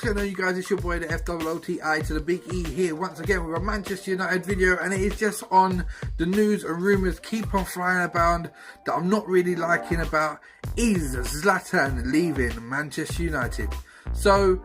going on, you guys? It's your boy, the FOOTI to the Big E here once again with a Manchester United video, and it is just on the news and rumours keep on flying about that I'm not really liking about. Is Zlatan leaving Manchester United? So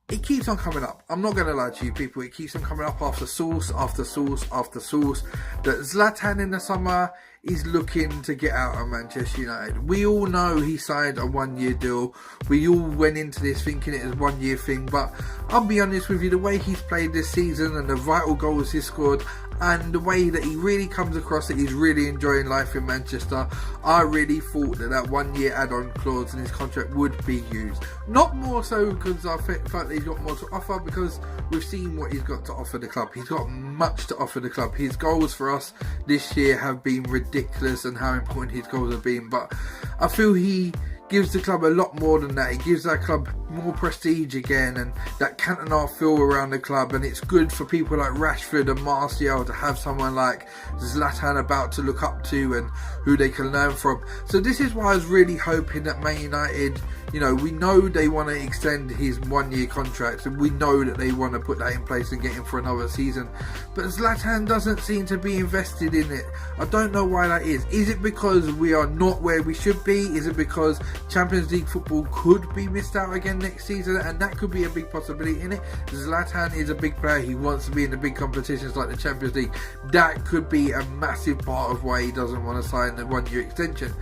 it keeps on coming up. I'm not going to lie to you people, it keeps on coming up after source after source after source that Zlatan in the summer is looking to get out of Manchester United. We all know he signed a one-year deal. We all went into this thinking it was a one-year thing, but I'll be honest with you, the way he's played this season and the vital goals he's scored and the way that he really comes across that he's really enjoying life in Manchester, I really thought that that one-year add-on clause in his contract would be used. Not more so because I felt that he's got more to offer, because we've seen what he's got to offer the club. He's got much to offer the club. His goals for us this year have been ridiculous and how important his goals have been, but I feel he gives the club a lot more than that. He gives our club more prestige again and that Cantona feel around the club, and it's good for people like Rashford and Martial to have someone like Zlatan about to look up to and who they can learn from. So this is why I was really hoping that Man United, you know, we know they want to extend his one-year contract and we know that they want to put that in place and get him for another season, but Zlatan doesn't seem to be invested in it. I don't know why that is. Is it because we are not where we should be? Is it because Champions League football could be missed out again next season, and that could be a big possibility in it? Zlatan is a big player, he wants to be in the big competitions like the Champions League. That could be a massive part of why he doesn't want to sign the one-year extension.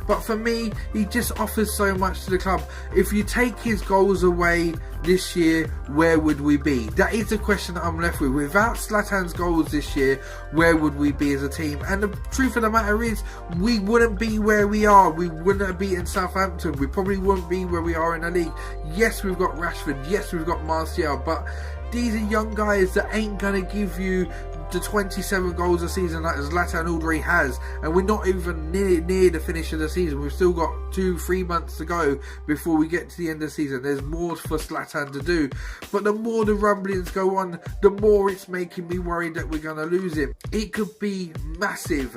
But for me, he just offers so much to the club. If you take his goals away this year, where would we be? That is the question that I'm left with. Without Zlatan's goals this year, where would we be as a team? And the truth of the matter is, we wouldn't be where we are. We wouldn't have beaten Southampton. We probably wouldn't be where we are in the league. Yes, we've got Rashford. Yes, we've got Martial. But these are young guys that ain't going to give you the 27 goals a season like Zlatan already has, and we're not even near the finish of the season. We've still got 2-3 months to go before we get to the end of the season. There's more for Zlatan to do, but the more the rumblings go on, the more it's making me worried that we're going to lose him. It could be massive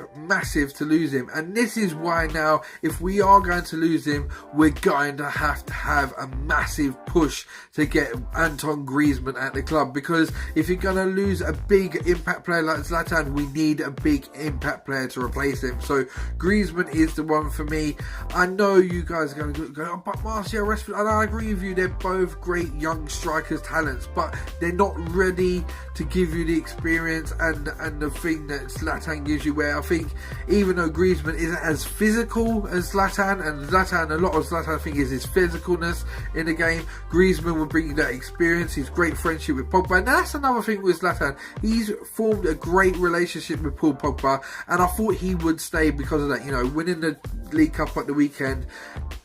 to lose him, and this is why now, if we are going to lose him, we're going to have a massive push to get Anton Griezmann at the club, because if you're going to lose a big impact player like Zlatan, we need a big impact player to replace him. So Griezmann is the one for me. I know you guys are going to go, oh, but Martial, Rashford, and I agree with you, they're both great young strikers talents, but they're not ready to give you the experience and the thing that Zlatan gives you, where I think even though Griezmann isn't as physical as Zlatan, and Zlatan, a lot of Zlatan I think is his physicalness in the game, Griezmann will bring you that experience, his great friendship with Pogba. And that's another thing with Zlatan, he's formed a great relationship with Paul Pogba, and I thought he would stay because of that. You know, winning the League Cup at the weekend,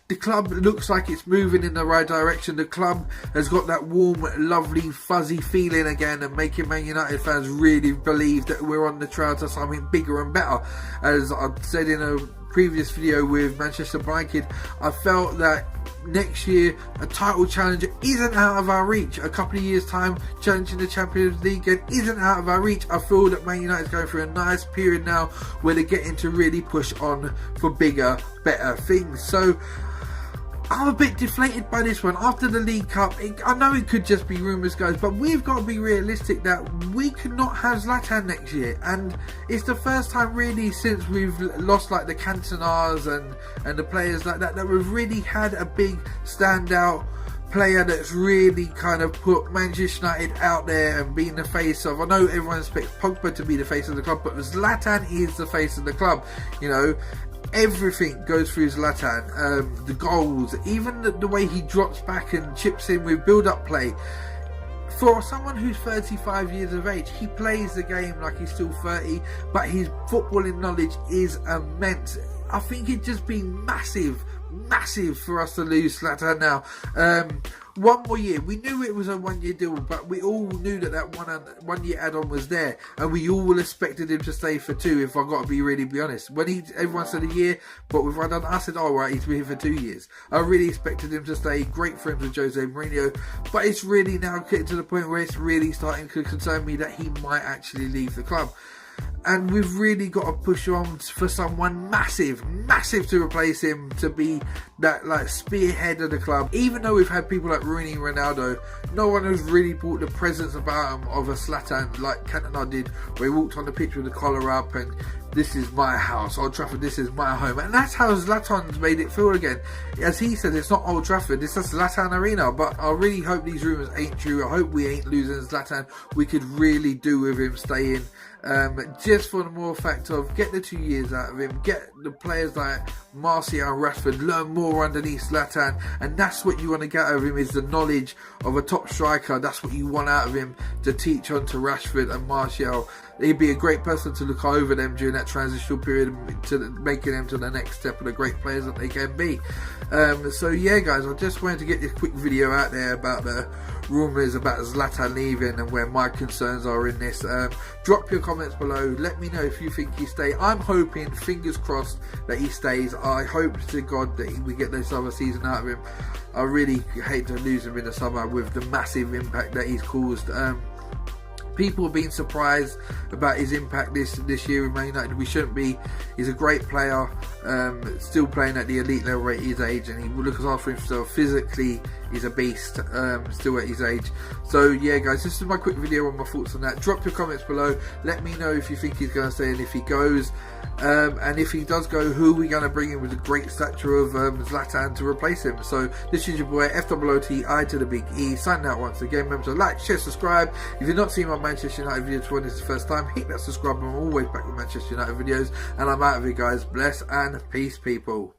the club looks like it's moving in the right direction. The club has got that warm, lovely, fuzzy feeling again, and making Man United fans really believe that we're on the trail to something bigger and better. As I said in a previous video with Manchester United, I felt that next year a title challenge isn't out of our reach. A couple of years time, challenging the Champions League isn't out of our reach. I feel that Man United is going through a nice period now where they're getting to really push on for bigger, better things. So I'm a bit deflated by this one. After the League Cup, I know it could just be rumours, guys, but we've got to be realistic that we cannot have Zlatan next year. And it's the first time really since we've lost like the Cantonas and the players like that we've really had a big standout player that's really kind of put Manchester United out there and being the face of, I know everyone expects Pogba to be the face of the club, but Zlatan is the face of the club, you know. Everything goes through Zlatan, the goals, even the way he drops back and chips in with build-up play. For someone who's 35 years of age, he plays the game like he's still 30, but his footballing knowledge is immense. I think it'd just be massive for us to lose Zlatan now. One more year. We knew it was a one-year deal, but we all knew that one-year add-on was there, and we all expected him to stay for 2, if I got to be honest. When everyone said a year, but with one, I said, oh right, he's here for 2 years. I really expected him to stay. Great friends with Jose Mourinho, but it's really now getting to the point where it's really starting to concern me that he might actually leave the club. and we've really got to push on for someone massive to replace him, to be that like spearhead of the club. Even though we've had people like Rooney and Ronaldo, no one has really brought the presence about him of a Zlatan like Cantona did, where he walked on the pitch with the collar up and this is my house, Old Trafford, this is my home. And that's how Zlatan's made it feel again. As he said, it's not Old Trafford, it's a Zlatan Arena. But I really hope these rumours ain't true. I hope we ain't losing Zlatan. We could really do with him staying. Just for the more fact of get the 2 years out of him, get the players like Martial and Rashford, learn more underneath Zlatan, and that's what you want to get out of him, is the knowledge of a top striker. That's what you want out of him to teach on to Rashford and Martial. He'd be a great person to look over them during that transitional period, to making them to the next step of the great players that they can be. So yeah guys, I just wanted to get this quick video out there about the rumours about Zlatan leaving and where my concerns are in this. Drop your comments below, let me know if you think he stays. I'm hoping, fingers crossed, that he stays. I hope to God that we get this other season out of him. I really hate to lose him in the summer with the massive impact that he's caused. People have been surprised about his impact this year with Man United. We shouldn't be. He's a great player, still playing at the elite level at his age, and he looks after himself physically. He's a beast, still at his age. So yeah guys, this is my quick video on my thoughts on that. Drop your comments below, let me know if you think he's going to stay and if he goes. And if he does go, who are we going to bring in with the great stature of Zlatan to replace him? So this is your boy FOOTSTEPS to the big E, signing out once again. Remember to like, share, subscribe. If you've not seen my Manchester United videos for this is the first time, hit that subscribe button. I'm always back with Manchester United videos, and I'm out of here guys. Bless and peace people.